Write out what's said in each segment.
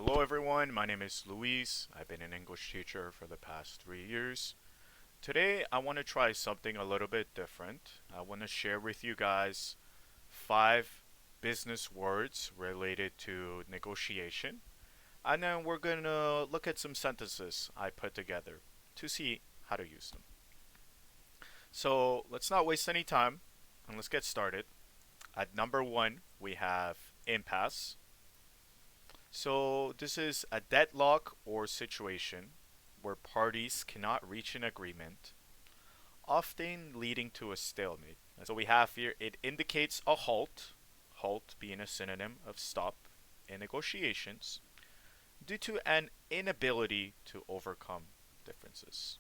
Hello everyone, my name is Luis. I've been an English teacher for the past 3 years. Today I want to try something a little bit different. I want to share with you guys 5 business words related to negotiation. And then we're going to look at some sentences I put together to see how to use them. So let's not waste any time and let's get started. At number 1, we have impasse. So, this is a deadlock or situation where parties cannot reach an agreement, often leading to a stalemate. And so, we have here it indicates a halt being a synonym of stop in negotiations, due to an inability to overcome differences.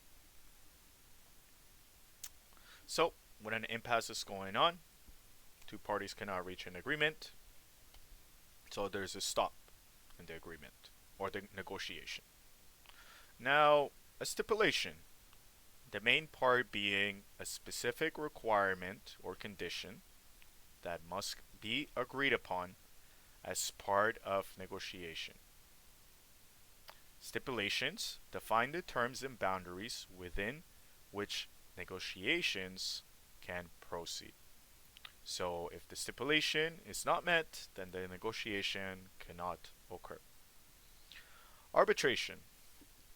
So, when an impasse is going on, two parties cannot reach an agreement, so there's a stop in the agreement or the negotiation. Now, a stipulation, the main part being a specific requirement or condition that must be agreed upon as part of negotiation. Stipulations define the terms and boundaries within which negotiations can proceed. So, if the stipulation is not met, then the negotiation cannot occur. Arbitration,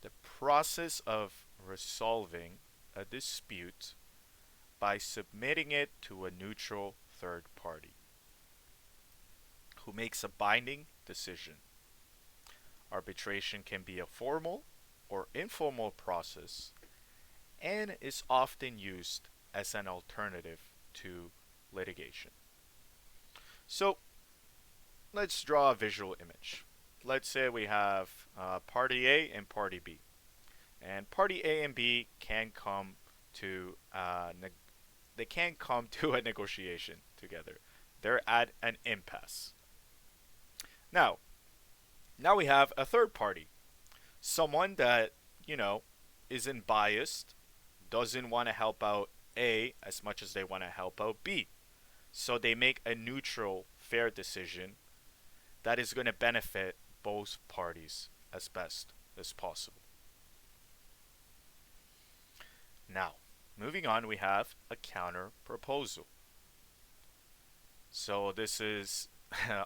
the process of resolving a dispute by submitting it to a neutral third party who makes a binding decision. Arbitration can be a formal or informal process and is often used as an alternative to litigation. So, let's draw a visual image. Let's say we have party A and party B, and party A and B can come to they can come to a negotiation together. They're at an impasse. Now, now we have a third party, someone that isn't biased, doesn't want to help out A as much as they want to help out B. So they make a neutral, fair decision that is going to benefit both parties as best as possible. Now, moving on, we have a counter proposal. So this is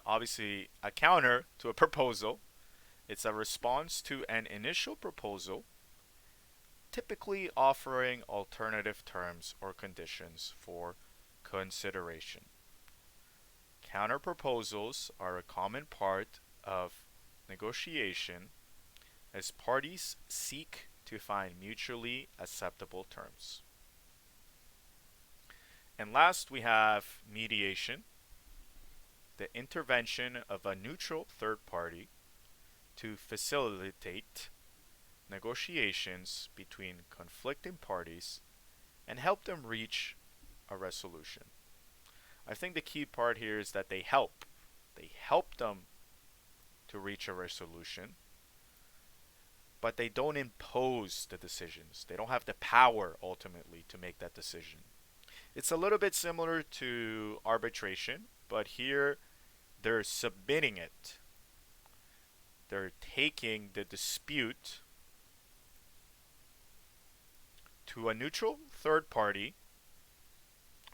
obviously a counter to a proposal. It's a response to an initial proposal, typically offering alternative terms or conditions for consideration. Counterproposals are a common part of negotiation as parties seek to find mutually acceptable terms. And last, we have mediation, the intervention of a neutral third party to facilitate negotiations between conflicting parties and help them reach a resolution. I think the key part here is that they help. They help them to reach a resolution, but they don't impose the decisions. They don't have the power ultimately to make that decision. It's a little bit similar to arbitration, but here they're submitting it. They're taking the dispute to a neutral third party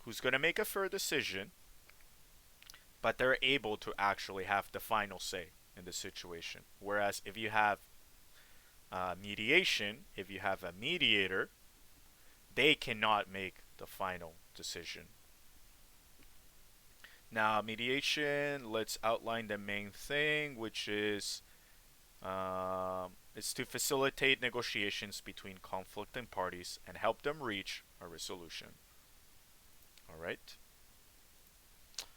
who's going to make a fair decision, but they're able to actually have the final say in the situation. Whereas if you have mediation, if you have a mediator, they cannot make the final decision. Now, mediation, let's outline the main thing, which is to facilitate negotiations between conflicting parties and help them reach a resolution. Alright.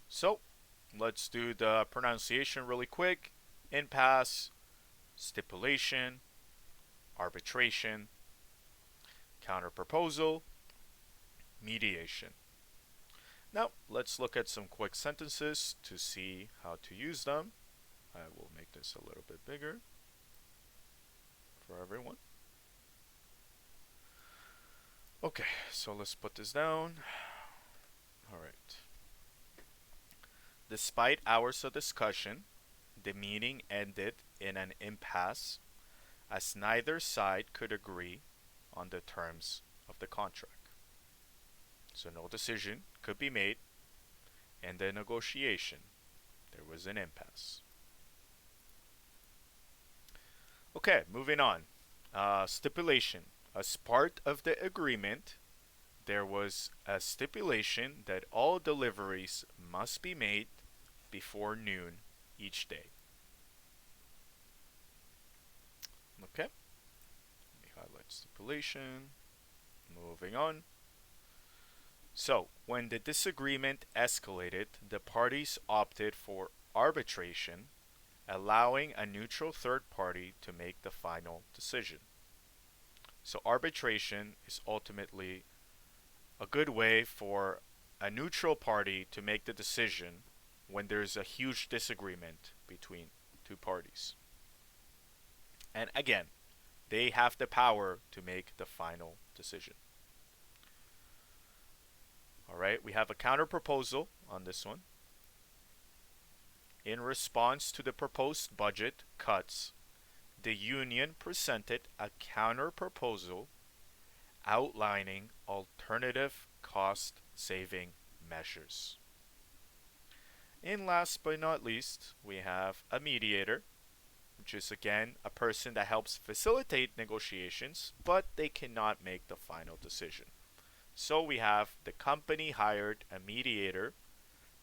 So, let's do the pronunciation really quick. Impasse, stipulation, arbitration, counterproposal, mediation. Now, let's look at some quick sentences to see how to use them. I will make this a little bit bigger for everyone. Okay, so let's put this down. Alright. Despite hours of discussion, the meeting ended in an impasse as neither side could agree on the terms of the contract. So no decision could be made, and the negotiation, there was an impasse. Okay, moving on. Stipulation. As part of the agreement, there was a stipulation that all deliveries must be made before noon each day. Okay, let me highlight stipulation. Moving on. So, when the disagreement escalated, the parties opted for arbitration, allowing a neutral third party to make the final decision. So, arbitration is ultimately a good way for a neutral party to make the decision when there's a huge disagreement between two parties. And again, they have the power to make the final decision. All right, we have a counter proposal on this one. In response to the proposed budget cuts, the union presented a counter proposal outlining alternative cost saving measures. And last but not least, we have a mediator, which is again a person that helps facilitate negotiations, but they cannot make the final decision. So we have the company hired a mediator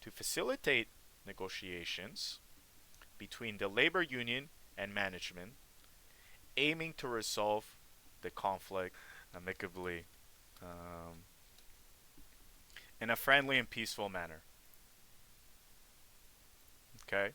to facilitate negotiations between the labor union and management, aiming to resolve the conflict amicably, um, in a friendly and peaceful manner. Okay?